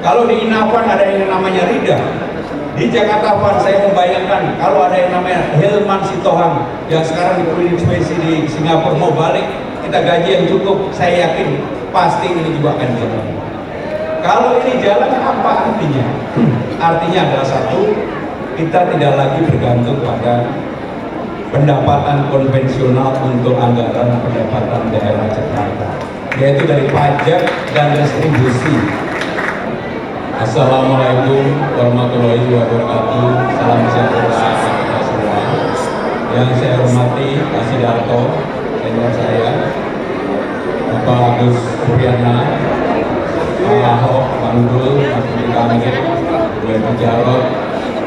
Kalau di Inavan ada yang namanya Rida, di Jakarta Van saya membayangkan kalau ada yang namanya Hilman Sitohang yang sekarang diproduksi di Singapura mau balik, kita gaji yang cukup, saya yakin pasti ini juga akan jalan. Kalau ini jalan, apa artinya? Artinya adalah satu, kita tidak lagi bergantung pada pendapatan konvensional untuk anggaran pendapatan daerah Jakarta, yaitu dari pajak dan retribusi. Assalamualaikum warahmatullahi wabarakatuh. Salam sejahtera kita semua. Yang saya hormati Pak Sidarto, senior saya, Bapak Agus Supriyatna, Pak Ahok, Pak Nurul, Mas Budi Kamil, Ibu Jarot,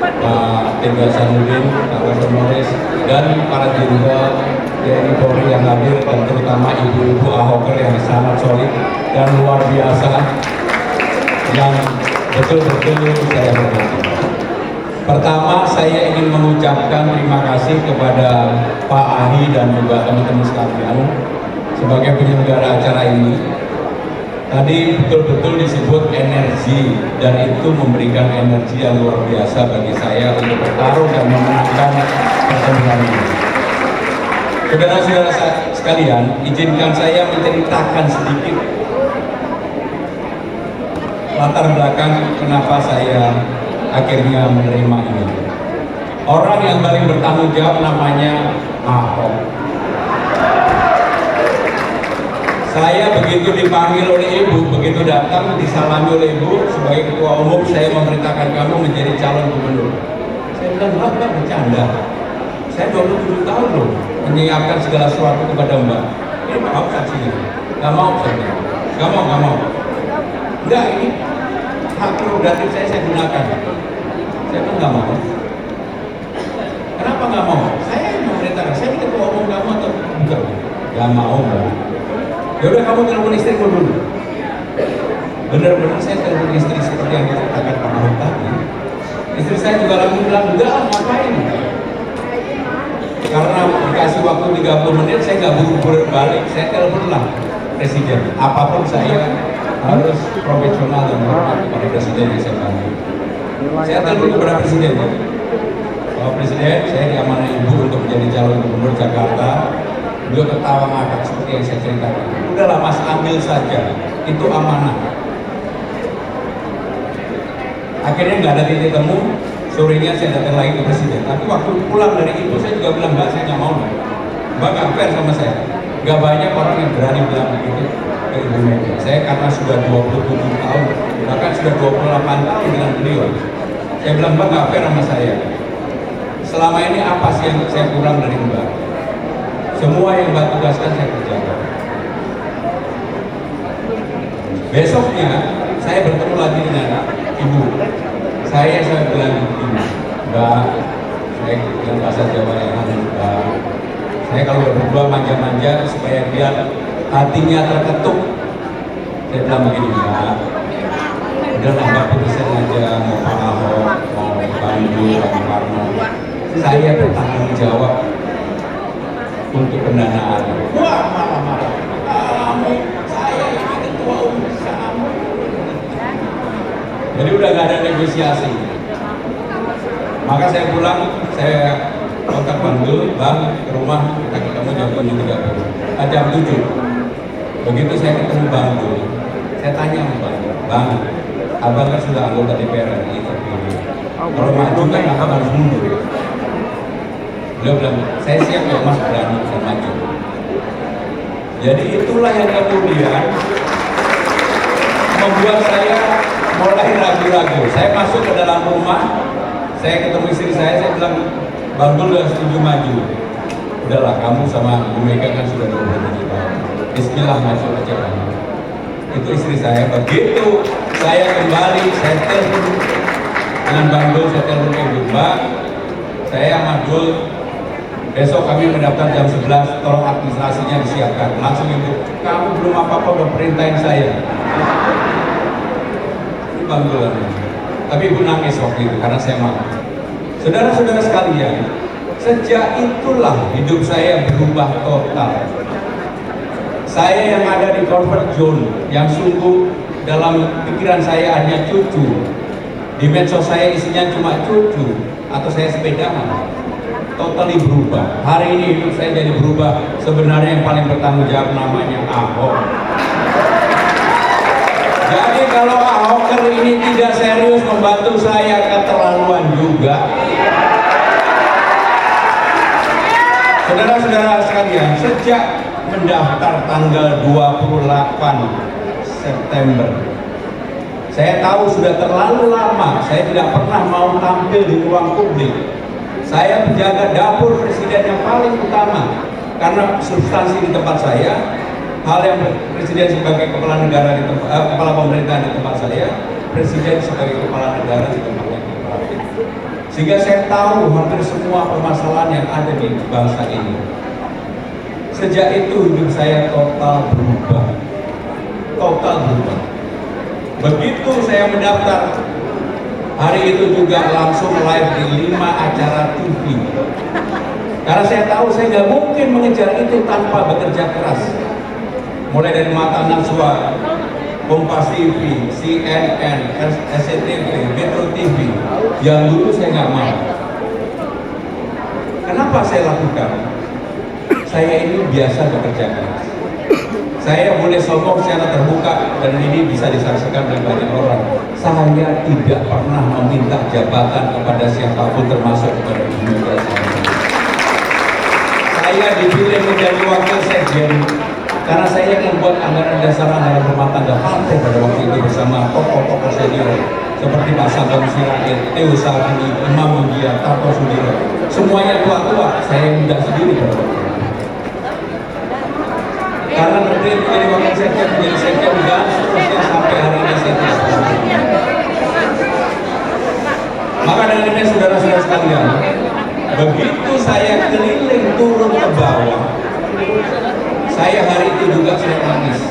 Pak Tengah Sanudin, Pak Kapolres, dan para jenderal TNI Polri yang hadir, dan terutama ibu-ibu Ahoker yang sangat solid dan luar biasa, yang betul-betul saya hormati. Pertama, saya ingin mengucapkan terima kasih kepada Pak Ahi dan juga teman-teman sekalian sebagai penyelenggara acara ini. Tadi betul-betul disebut energi, dan itu memberikan energi yang luar biasa bagi saya untuk bertarung dan memenangkan pertempuran ini. Saudara-saudara sekalian, izinkan saya menceritakan sedikit latar belakang kenapa saya akhirnya menerima ini. Orang yang paling bertanggung jawab namanya Ahok. Saya begitu dipanggil oleh ibu, begitu datang disalami oleh ibu sebagai ketua umum, saya memerintahkan kamu menjadi calon gubernur. Saya bilang, Mbak, bercanda. Saya 27 tahun loh menyiapkan segala sesuatu kepada Mbak. Ini maaf saksinya. Gak mau saya. Gak mau. Enggak, ini hak prerogatif saya gunakan. Saya pun nggak mau. Kenapa nggak mau? Saya yang memerintahkan. Saya ini ketua umum kamu atau bukan? Nggak mau, Mbak. Ya udah, kamu telepon istriku dulu. Benar-benar saya telepon istri seperti yang dikatakan Pak Ahok tadi. Istri saya juga langsung bilang, enggak, ngapain? Karena dikasih waktu 30 menit, saya nggak buru-buru balik. Saya teleponlah presiden. Apapun saya harus profesional dan hormat kepada presiden yang saya bantu. Saya telepon kepada presiden, Bapak Presiden, saya diamanah ibu untuk menjadi calon gubernur Jakarta. Beliau ketawa ngakak seperti yang saya ceritakan. Udahlah Mas, ambil saja, itu amanah. Akhirnya nggak ada titik temu. Sorenya saya datang lagi ke presiden. Tapi waktu pulang dari itu saya juga bilang, Mbak, saya nggak mau, Mbak nggak fair sama saya. Nggak banyak orang yang berani bilang begitu ke Ibu Mega. Saya karena sudah 27 tahun, bahkan sudah 28 tahun dengan beliau. Saya bilang, Mbak nggak fair sama saya. Selama ini apa sih yang saya kurang dari Mbak? Semua yang Mbak tugaskan saya kerjakan. Besoknya saya bertemu lagi dengan Ibu. Saya bilang begini, Mbak, saya bilang bahasa Jawa yang ada, Mbak. Saya kalau berdua manja-manja supaya dia hatinya terketuk. Saya bilang begini, Mbak, udahlah Mbak putusin aja, mau Pak Ahok, mau Bandu, Pak Karno. Saya bertanggung jawab untuk pendanaan. Wah, marah-marah. Kamu, saya ini ketua umum kamu. Jadi udah gak ada negosiasi. Maka saya pulang, saya kontak Bandul, Bang, ke rumah, kita ketemu jam 7.30. Jam 7. Begitu saya ketemu Bandul, saya tanya sama Bang, Abang kan sudah anggota DPR RI terpilih. Kalau maju kan Abang harus mundur. Beliau bilang, saya siap ya Mas, berani saya maju. Jadi itulah yang kemudian membuat saya mulai ragu-ragu. Saya masuk ke dalam rumah, saya ketemu istri saya bilang, Bang Dul udah setuju maju. Udahlah, kamu sama Bu Mega kan sudah 27 tahun. Bismillah, maju aja kamu. Itu istri saya. Begitu saya kembali, saya telepon dengan Bang Dul, saya telepon ke Ibu, Mbak, saya sama Dul, besok kami mendaftar jam 11, tolong administrasinya disiapkan. Langsung Ibu, kamu belum apa-apa udah perintahin saya. Bang Dul. Tapi Ibu nangis waktu itu karena saya mau. Saudara-saudara sekalian, sejak itulah hidup saya berubah total. Saya yang ada di comfort zone, yang sungguh dalam pikiran saya hanya cucu, di medsos saya isinya cuma cucu, atau saya sepedaan, totally berubah. Hari ini hidup saya jadi berubah. Sebenarnya yang paling bertanggung jawab namanya Ahok. Jadi kalau Ahoker ini tidak serius membantu saya, keterlaluan juga. Saudara-saudara sekalian, sejak mendaftar tanggal 28 September, saya tahu sudah terlalu lama saya tidak pernah mau tampil di ruang publik. Saya menjaga dapur presiden yang paling utama, karena substansi di tempat saya, hal yang presiden sebagai kepala negara di tempat, kepala pemerintahan di tempat saya, presiden sebagai kepala negara di tempat yang lain. Sehingga saya tahu hampir semua permasalahan yang ada di bangsa ini. Sejak itu hidup saya total berubah. Total berubah. Begitu saya mendaftar, hari itu juga langsung live di 5 acara TV. Karena saya tahu saya nggak mungkin mengejar itu tanpa bekerja keras. Mulai dari Mata Najwa, Kompas TV, CNN, SCTV, Metro TV, yang dulu saya nggak mau. Kenapa saya lakukan? Saya ini biasa bekerja keras. Saya boleh sombong secara terbuka, dan ini bisa disaksikan oleh banyak orang. Saya tidak pernah meminta jabatan kepada siapapun, termasuk kepada Ibu Mega. Saya dipilih menjadi wakil sekjen karena saya yang membuat anggaran dasar anggaran rumah tangga partai pada waktu itu bersama tokoh-tokoh senior seperti Pak Sabang Sirait, Teo Sarani, Imam Mugia, Tarto Sudiro. Semuanya tua-tua, saya yang tidak sendiri pada waktu itu. Karena terpilih menjadi wakil sekjen, menjadi sekjen, dan seterusnya sampai hari ini saya tidak pernah. Maka dengan ini saudara-saudara sekalian, begitu saya keliling turun ke bawah, saya hari itu juga sedang nangis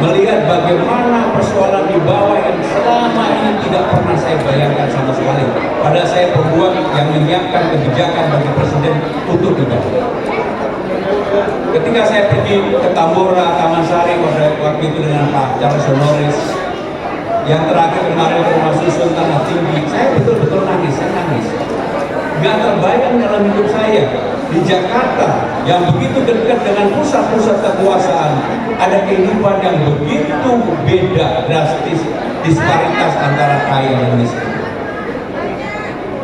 melihat bagaimana persoalan di bawah yang selama ini tidak pernah saya bayangkan sama sekali. Padahal saya pembuat yang menyiapkan kebijakan bagi presiden untuk di bawah. Ketika saya pergi ke Tambora, Taman Sari pada waktu itu dengan Pak Charles Honoris, yang terakhir kemarin ke rumah susun Tanah Tinggi, saya betul-betul nangis, saya nangis. Gak terbayang dalam hidup saya di Jakarta yang begitu dekat dengan pusat-pusat kekuasaan, ada kehidupan yang begitu beda, drastis, disparitas antara kaya dan miskin.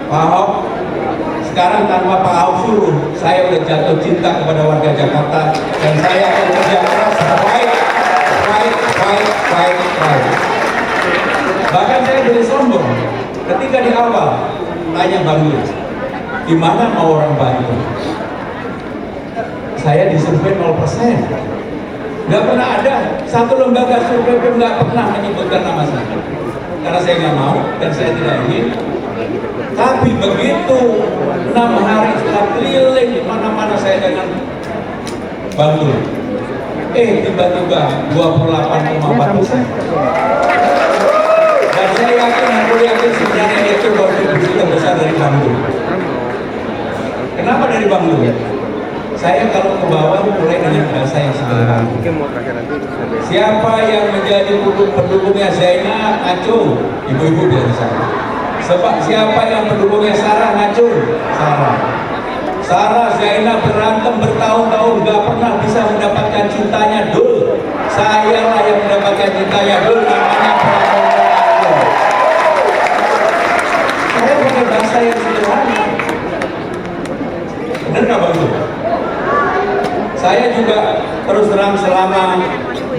Pak Ahok, sekarang tanpa Pak Ahok suruh, saya udah jatuh cinta kepada warga Jakarta, dan saya akan kerja keras, fight. Bahkan saya jadi sombong ketika di awal tanya Bang Yus, gimana mau orang bantu? Saya disurvei 0%. Nggak pernah ada satu lembaga survei pun nggak pernah menyebutkan nama saya, karena saya nggak mau dan saya tidak ingin. Tapi begitu 6 hari setelah keliling di mana-mana saya dengan bantu, tiba-tiba 28,4%. Dan saya yakin sebenarnya itu kontribusi terbesar dari Bang Dul. Kenapa dari Bang Dul? Saya kalau ke bawah mulai dengan bahasa yang sederhana. Siapa yang menjadi pendukungnya Zainab, Acung, ibu-ibu biasa saya. Sebab siapa yang pendukungnya Sarah, Acung, Sarah Zainab berantem bertahun-tahun gak pernah bisa mendapatkan cintanya Dul. Saya lah yang mendapatkan cintanya Dul, namanya Prabowo. Saya pakai bahasa yang sederhana. Benar nggak Bang Dul? Saya juga terus terang selama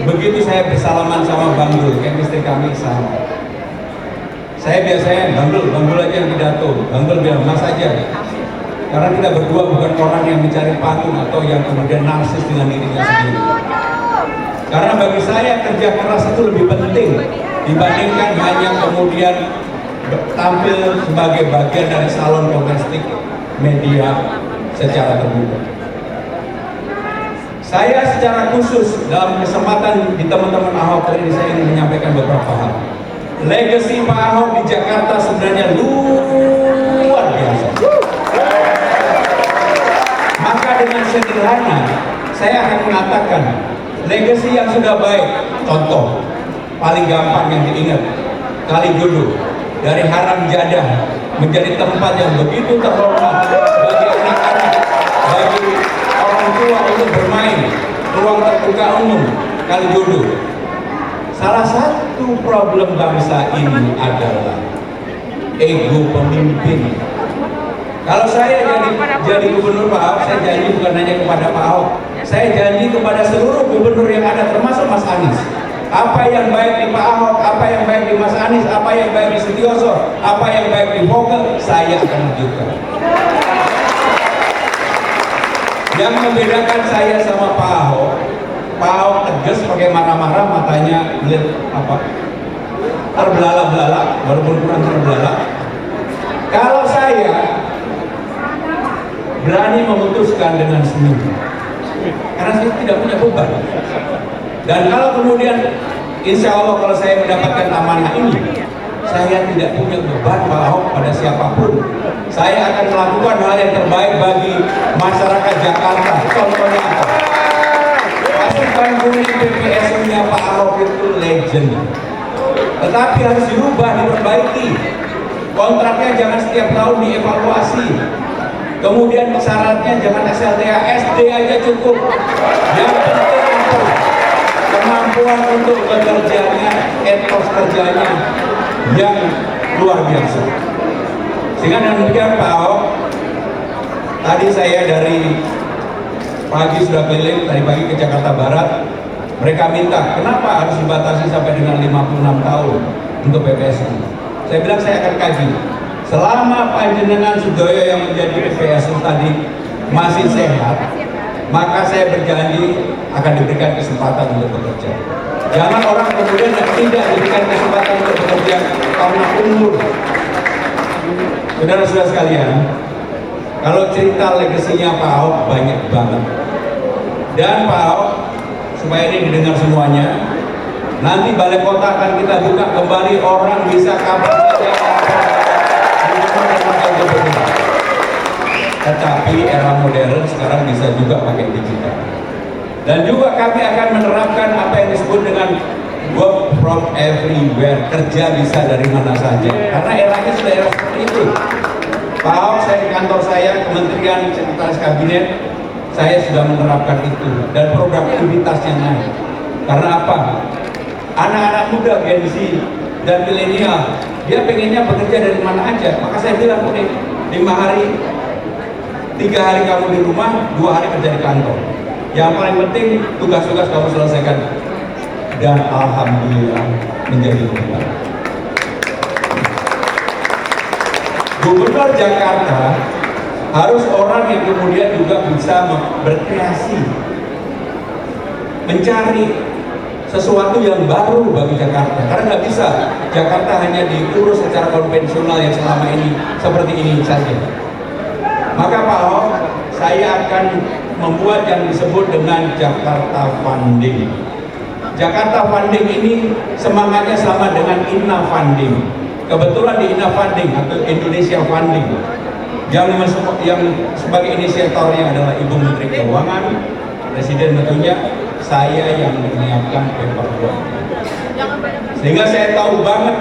begitu saya bersalaman sama Bang Dul, chemistry kami sama. Saya biasanya Bang Dul aja yang pidato, Bang Dul bilang Mas aja. Karena kita berdua bukan orang yang mencari panggung atau yang kemudian narsis dengan dirinya sendiri. Karena bagi saya kerja keras itu lebih penting dibandingkan hanya kemudian tampil sebagai bagian dari salon domestik media secara terbuka. Saya secara khusus dalam kesempatan di teman-teman Ahok ini saya ingin menyampaikan beberapa hal. Legacy Pak Ahok di Jakarta sebenarnya luar biasa. Maka dengan sederhana saya akan mengatakan legacy yang sudah baik. Contoh, paling gampang yang diingat, Kalijodo. Dari Haram Jadah menjadi tempat yang begitu terhormat bagi anak-anak, bagi orang tua untuk bermain, ruang terbuka umum, Kalijodo. Salah satu problem bangsa ini adalah ego pemimpin. Kalau saya jadi gubernur Pak Ahok, saya janji bukan hanya kepada Pak Ahok, saya janji kepada seluruh gubernur yang ada, termasuk Mas Anies. Apa yang baik di Pak Ahok, apa yang baik di Mas Anies, apa yang baik di Sutioso, apa yang baik di Vogel, saya akan tunjukkan. Yang membedakan saya sama Pak Ahok tegas pakai marah-marah, matanya lihat apa? Terbelalak-belalak, walaupun kurang terbelalak. Kalau saya berani memutuskan dengan senyum, karena saya tidak punya beban. Dan kalau kemudian insya Allah kalau saya mendapatkan amanah ini, saya tidak punya beban Pak Ahok pada siapapun. Saya akan melakukan hal yang terbaik bagi masyarakat Jakarta. Contohnya apa? Pasukan kuning PPSU-nya Pak Ahok itu legend. Tetapi harus dirubah, diperbaiki. Kontraknya jangan setiap tahun dievaluasi. Kemudian syaratnya jangan SLTA, SD aja cukup. Yang penting itu kemampuan untuk bekerjanya, etos kerjanya yang luar biasa. Sehingga dengan demikian Pak Ahok, tadi saya dari pagi sudah keliling, tadi pagi ke Jakarta Barat. Mereka minta, kenapa harus dibatasi sampai dengan 56 tahun untuk PPSU? Saya bilang saya akan kaji. Selama panjenengan Sudoyo yang menjadi PPSU tadi masih sehat, maka saya berjanji akan diberikan kesempatan untuk bekerja. Jangan orang kemudian tidak diberikan kesempatan untuk bekerja karena umur. Saudara-saudara sekalian, kalau cerita legasinya Pak Ahok banyak banget. Dan Pak Ahok, supaya ini didengar semuanya, nanti balai kota akan kita buka kembali, orang bisa kapan saja. Tetapi era modern sekarang bisa juga pakai digital. Dan juga kami akan menerapkan apa yang disebut dengan work from everywhere, kerja bisa dari mana saja. Karena eranya sudah era seperti itu. Pak Ahok, saya di kantor saya, Kementerian Sekretaris Kabinet, saya sudah menerapkan itu dan produktivitasnya naik. Karena apa? Anak-anak muda Gen Z dan milenial, dia pengennya bekerja dari mana aja. Maka saya bilang, udah 5 hari, 3 hari kamu di rumah, 2 hari kerja di kantor. Yang paling penting tugas-tugas kamu selesaikan. Dan alhamdulillah menjadi lebih baik. Gubernur Jakarta harus orang yang kemudian juga bisa berkreasi, mencari sesuatu yang baru bagi Jakarta. Karena nggak bisa Jakarta hanya diurus secara konvensional yang selama ini seperti ini saja. Maka Pak Ahok, saya akan membuat yang disebut dengan Jakarta Funding. Jakarta Funding ini semangatnya sama dengan Inna Funding. Kebetulan di Inna Funding atau Indonesia Funding yang sebagai inisiatornya adalah Ibu Menteri Keuangan, Presiden tentunya, saya yang menyiapkan paperwork. Sehingga saya tahu banget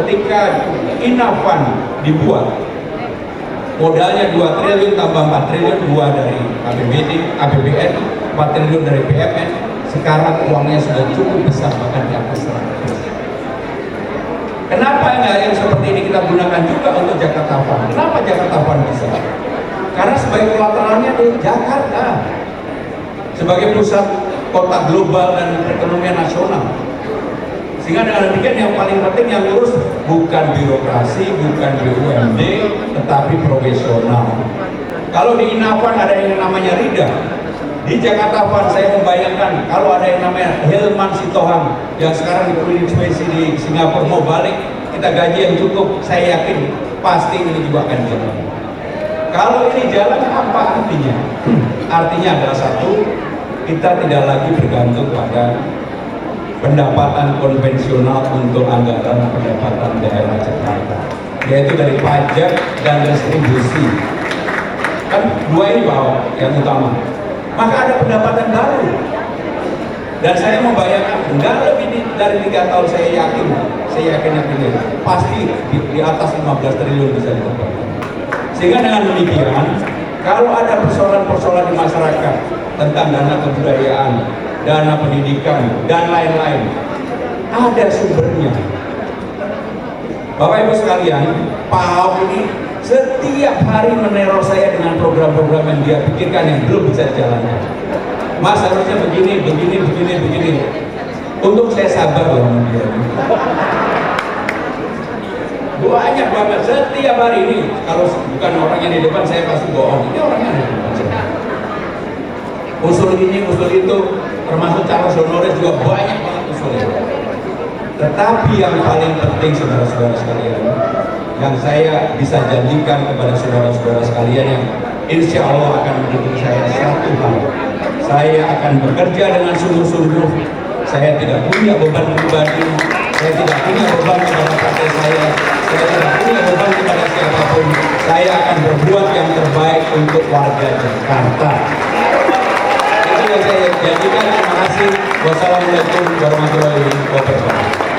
ketika Inna Fund dibuat, modalnya 2 triliun tambah 4 triliun, 2 dari APBN, 4 triliun dari BUMN. Sekarang uangnya sudah cukup besar, bahkan di atas 100. Kenapa nggak yang seperti ini kita gunakan juga untuk Jakarta Fund? Kenapa Jakarta Fund bisa? Karena sebagai kolateralnya di Jakarta, sebagai pusat kota global dan perekonomian nasional. Sehingga dengan demikian yang paling penting yang lurus bukan birokrasi, bukan BUMD, tetapi profesional. Kalau di Inna Fund ada yang namanya Rida. Di Jakarta Fund saya membayangkan kalau ada yang namanya Hilman Sitohang yang sekarang di Spesies di Singapura mau balik, kita gaji yang cukup, saya yakin pasti ini juga akan jalan. Kalau ini jalan, apa artinya? Artinya adalah satu, kita tidak lagi bergantung pada pendapatan konvensional untuk anggaran pendapatan daerah Jakarta, yaitu dari pajak dan distribusi. Kan 2 ini Pak yang utama. Maka ada pendapatan baru. Dan saya membayangkan nggak dari 3 tahun saya yakin pasti di atas 15 triliun bisa didapatkan. Sehingga dengan demikian, kalau ada persoalan-persoalan di masyarakat tentang dana kebudayaan, dana pendidikan, dan lain-lain, ada sumbernya. Bapak Ibu sekalian, Pak Ahok ini setiap hari meneror saya dengan program-program yang dia pikirkan yang belum bisa dijalankan. Mas harusnya begini. Untuk saya sabar loh sama dia. Banyak banget setiap hari ini. Kalau bukan orangnya di depan saya pasti bohong. Ini orangnya di depan saya. Usul ini, usul itu, termasuk calon honorer juga banyak banget usulnya. Tetapi yang paling penting saudara-saudara sekalian, yang saya bisa janjikan kepada saudara-saudara sekalian yang insya Allah akan mendukung saya satu hal, saya akan bekerja dengan sungguh-sungguh. Saya tidak punya beban pribadi, saya tidak punya beban kepada partai saya tidak punya beban kepada siapapun. Saya akan berbuat yang terbaik untuk warga Jakarta. Itu yang saya janjikan. Terima kasih. Wassalamualaikum warahmatullahi wabarakatuh.